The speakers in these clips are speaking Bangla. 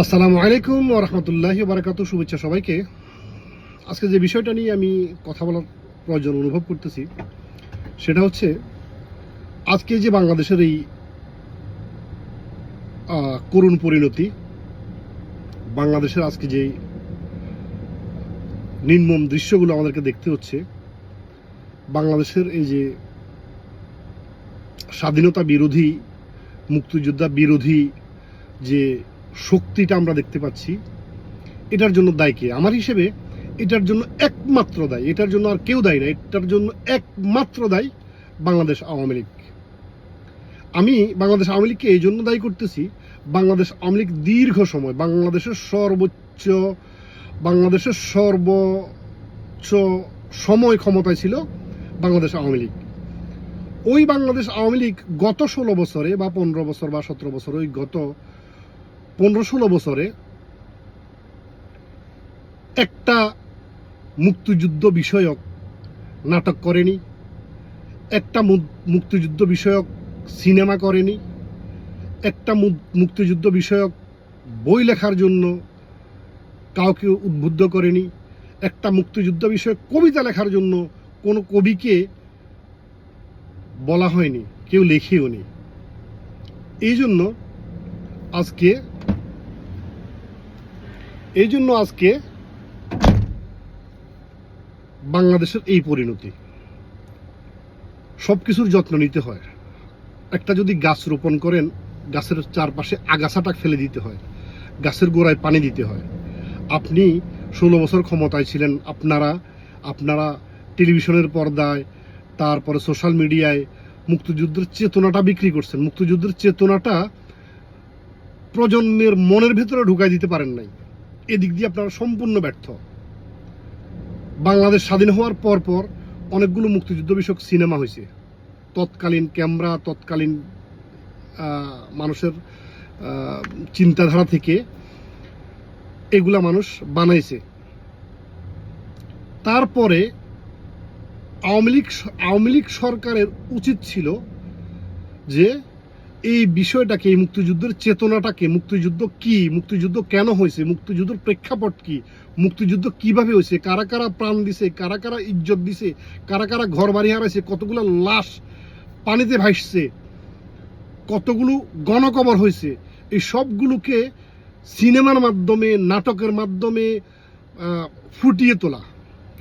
আসসালামু আলাইকুম ওয়া রাহমাতুল্লাহি ওয়া বারাকাতুহু। শুভেচ্ছা সবাইকে। আজকে যে বিষয়টা নিয়ে আমি কথা বলার প্রয়োজন অনুভব করতেছি সেটা হচ্ছে আজকে যে বাংলাদেশের এই করুণ পরিণতি, বাংলাদেশের আজকে যে নির্মম দৃশ্যগুলো আমাদেরকে দেখতে হচ্ছে, বাংলাদেশের এই যে স্বাধীনতা বিরোধী, মুক্তিযোদ্ধা বিরোধী যে শক্তিটা আমরা দেখতে পাচ্ছি, এটার জন্য দায়ী কে? আমার হিসেবে এটার জন্য একমাত্র দায়ী, এটার জন্য আর কেউ দায়ী না, এটার জন্য একমাত্র দায়ী বাংলাদেশ আওয়ামী লীগ। আমি বাংলাদেশ আওয়ামী লীগকে এই জন্য দায়ী করতেছি, বাংলাদেশ আওয়ামী লীগ দীর্ঘ সময় বাংলাদেশের সর্বোচ্চ সময় ক্ষমতায় ছিল বাংলাদেশ আওয়ামী লীগ। ওই বাংলাদেশ আওয়ামী লীগ গত 16 বছরে বা 15 বছর বা 17 বছর, ওই গত 15-16 বছরে একটা মুক্তিযুদ্ধ বিষয়ক নাটক করেনি, একটা মুক্তিযুদ্ধ বিষয়ক সিনেমা করেনি, একটা মুক্তিযুদ্ধ বিষয়ক বই লেখার জন্য কাউকে উদ্বুদ্ধ করেনি, একটা মুক্তিযুদ্ধ বিষয়ক কবিতা লেখার জন্য কোনো কবিকে বলা হয়নি, কেউ লেখেও নি। এই জন্য আজকে বাংলাদেশের এই পরিণতি। সব কিছুর যত্ন নিতে হয়। একটা যদি গাছ রোপণ করেন, গাছের চারপাশে আগাছাটা ফেলে দিতে হয়, গাছের গোড়ায় পানি দিতে হয়। আপনি 16 বছর ক্ষমতায় ছিলেন, আপনারা টেলিভিশনের পর্দায়, তারপরে সোশ্যাল মিডিয়ায় মুক্তিযুদ্ধের চেতনাটা বিক্রি করছেন। মুক্তিযুদ্ধের চেতনাটা প্রজন্মের মনের ভেতরে ঢুকাই দিতে পারেন নাই। এদিক দিয়ে আপনারা সম্পূর্ণ ব্যর্থ। বাংলাদেশ স্বাধীন হওয়ার পর অনেকগুলো মুক্তিযুদ্ধ বিষয়ক সিনেমা হয়েছে। তৎকালীন ক্যামেরা, তৎকালীন মানুষের চিন্তাধারা থেকে এগুলা মানুষ বানাইছে। তারপরে আওয়ামী লীগ সরকারের উচিত ছিল যে এই বিষয়টাকে, এই মুক্তিযুদ্ধের চেতনাটাকে, মুক্তিযুদ্ধ কি, মুক্তিযুদ্ধ কেন হয়েছে, মুক্তিযুদ্ধের প্রেক্ষাপট কি, মুক্তিযুদ্ধ কিভাবে হয়েছে, কারা কারা প্রাণ দিছে, কারা কারা ইজ্জত দিছে, কারা কারা ঘর বাড়ি হারাইছে, কতগুলো লাশ পানিতে ভাসছে, কতগুলো গণকবর হয়েছে, এই সবগুলোকে সিনেমার মাধ্যমে, নাটকের মাধ্যমে ফুটিয়ে তোলা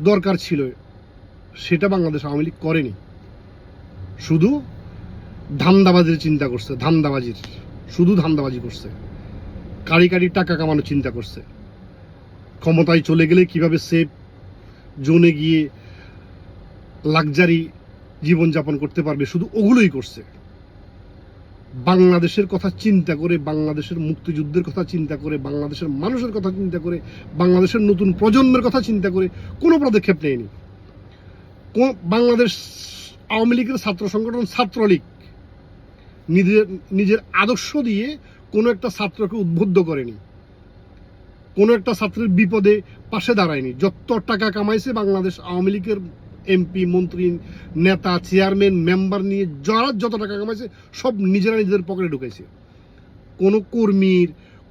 দরকার ছিল। সেটা বাংলাদেশ আওয়ামী লীগ করেনি। শুধু ধান্দাবাজির চিন্তা করছে, শুধু ধান্দাবাজি করছে, কারি কারি টাকা কামানোর চিন্তা করছে, ক্ষমতায় চলে গেলে কিভাবে সেফ জোনে গিয়ে লাক্সারি জীবনযাপন করতে পারবে, শুধু ওগুলোই করছে। বাংলাদেশের কথা চিন্তা করে, বাংলাদেশের মুক্তিযুদ্ধের কথা চিন্তা করে, বাংলাদেশের মানুষের কথা চিন্তা করে, বাংলাদেশের নতুন প্রজন্মের কথা চিন্তা করে কোনো পদক্ষেপ নেয়নি। বাংলাদেশ আওয়ামী লীগের ছাত্র সংগঠন ছাত্রলীগ নিজের আদর্শ দিয়ে কোনো একটা ছাত্রকে উদ্বুদ্ধ করেনি, কোনো একটা ছাত্রের বিপদে পাশে দাঁড়ায়নি। যত টাকা কামাইছে বাংলাদেশ আওয়ামী লীগের এমপি, মন্ত্রী, নেতা, চেয়ারম্যান, মেম্বার নিয়ে যারা যত টাকা কামাইছে সব নিজেদের পকেটে ঢুকাইছে।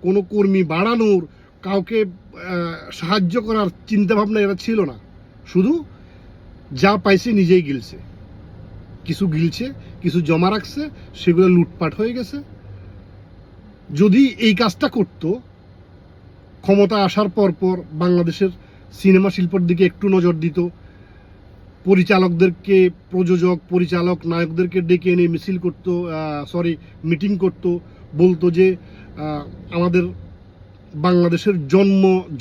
কোনো কর্মী বাড়ানোর, কাউকে সাহায্য করার চিন্তাভাবনা এরা ছিল না। শুধু যা পাইছে নিজেই গিলছে, কিছু জমা রাখছে, সেগুলো লুটপাট হয়ে গেছে। যদি এই কাজটা করতো, ক্ষমতা আসার পর বাংলাদেশের সিনেমা শিল্পের দিকে একটু নজর দিত, পরিচালকদেরকে, প্রযোজক, পরিচালক, নায়কদেরকে ডেকে এনে মিটিং করত, বলতো যে আমাদের বাংলাদেশের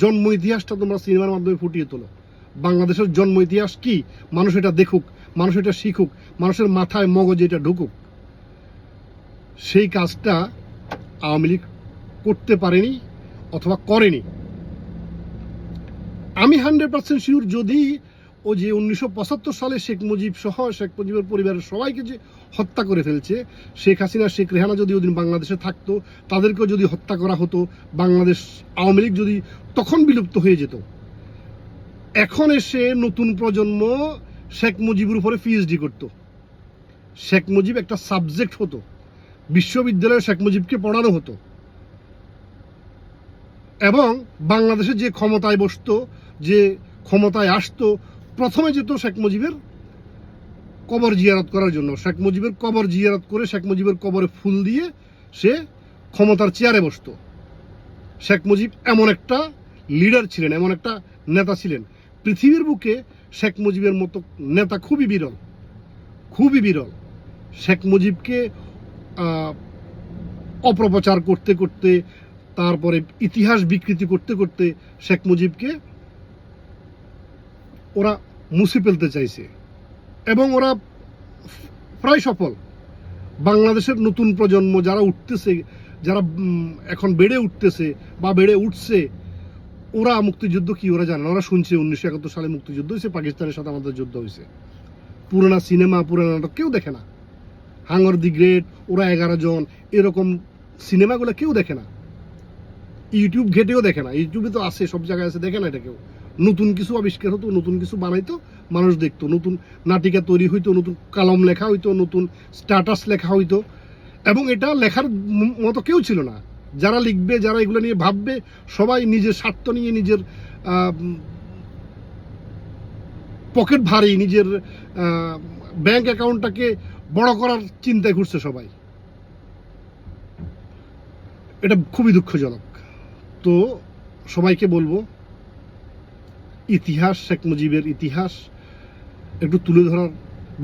জন্ম ইতিহাসটা তোমরা সিনেমার মাধ্যমে ফুটিয়ে তোলো। বাংলাদেশের জন্ম ইতিহাস কি, মানুষ এটা দেখুক, মানুষ এটা শিখুক, মানুষের মাথায় মগজে এটা ঢুকুক। সেই কাজটা আওয়ামী লীগ করতে পারেনি অথবা করেনি। আমি 100% শিওর, যদি ও যে 1975 সালে শেখ মুজিবের পরিবারের সবাইকে যে হত্যা করে ফেলছে, শেখ হাসিনা, শেখ রেহানা যদি ওদিন বাংলাদেশে থাকতো, তাদেরকেও যদি হত্যা করা হতো, বাংলাদেশ আওয়ামী লীগ যদি তখন বিলুপ্ত হয়ে যেত। এখন এসে নতুন প্রজন্ম শেখ মুজিবের উপরে পিএইচডি করতো, শেখ মুজিব একটা সাবজেক্ট হতো, বিশ্ববিদ্যালয়ে শেখ মুজিবকে পড়ানো হতো। এবং বাংলাদেশে যে ক্ষমতায় বসতো, যে ক্ষমতায় আসতো, প্রথমে যেত শেখ মুজিবের কবর জিয়ারত করার জন্য। শেখ মুজিবের কবর জিয়ারত করে শেখ মুজিবের কবরে ফুল দিয়ে সে ক্ষমতার চেয়ারে বসতো। শেখ মুজিব এমন একটা লিডার ছিলেন, এমন একটা নেতা ছিলেন, পৃথিবীর বুকে শেখ মুজিবের মতো নেতা খুবই বিরল, খুবই বিরল। শেখ মুজিবকে অপপ্রচার করতে করতে, তারপরে ইতিহাস বিকৃতি করতে করতে শেখ মুজিবকে ওরা মুছে ফেলতে চাইছে এবং ওরা প্রায় সফল। বাংলাদেশের নতুন প্রজন্ম যারা উঠতেছে, যারা এখন বেড়ে উঠতেছে বা বেড়ে উঠছে, ওরা মুক্তিযুদ্ধ কি ওরা জানে না। ওরা শুনছে 1971 সালে মুক্তিযুদ্ধ হয়েছে, পাকিস্তানের সাথে আমাদের যুদ্ধ হয়েছে। পুরোনো সিনেমা, পুরোনো নাটক কেউ দেখে না। হাঙ্গর দি গ্রেট, ওরা 11 জন, এরকম সিনেমাগুলো কেউ দেখে না, ইউটিউব ঘেটেও দেখে না। ইউটিউবে তো আছে, সব জায়গায় আছে, দেখে না এটা কেউ। নতুন কিছু আবিষ্কার হতো, নতুন কিছু বানাইতো, মানুষ দেখতো, নতুন নাটিকা তৈরি হইতো, নতুন কলম লেখা হইতো, নতুন স্ট্যাটাস লেখা হইতো, এবং এটা লেখার মতো কেউ ছিল না। যারা লিখবে, যারা এগুলো নিয়ে ভাববে, সবাই নিজের স্বার্থ নিয়ে, নিজের পকেট ভারী, নিজের ব্যাংক অ্যাকাউন্টটাকে বড় করার চিন্তায় ঘুরছে সবাই। এটা খুবই দুঃখজনক। তো সবাইকে বলবো, ইতিহাস, শেখ মুজিবের ইতিহাস একটু তুলে ধরার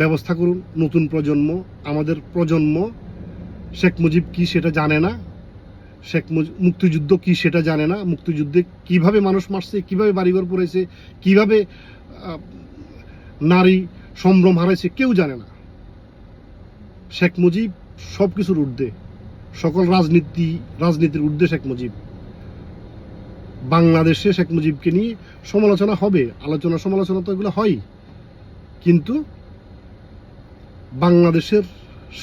ব্যবস্থা করুন। নতুন প্রজন্ম, আমাদের প্রজন্ম শেখ মুজিব কি সেটা জানে না, মুক্তিযুদ্ধ কি সেটা জানে না, মুক্তিযুদ্ধে কিভাবে মানুষ মারছে, কিভাবে বাড়িঘর পড়েছে, কিভাবে নারী সম্ভ্রম হারাইছে, কেউ জানে না। শেখ মুজিব সব কিছুর ঊর্ধ্বে, সকল রাজনীতির ঊর্ধ্বে শেখ মুজিব। বাংলাদেশে শেখ মুজিবকে নিয়ে সমালোচনা হবে, আলোচনা সমালোচনা তো এগুলো হয়, কিন্তু বাংলাদেশের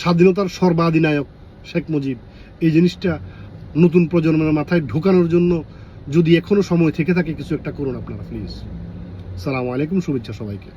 স্বাধীনতার সর্বাধিনায়ক শেখ মুজিব, এই জিনিসটা নতুন প্রজন্মের মাথায় ঢোকানোর জন্য যদি এখনো সময় থেকে থাকে, কিছু একটা করুন আপনারা প্লিজ। সালামু আলাইকুম, শুভেচ্ছা সবাইকে।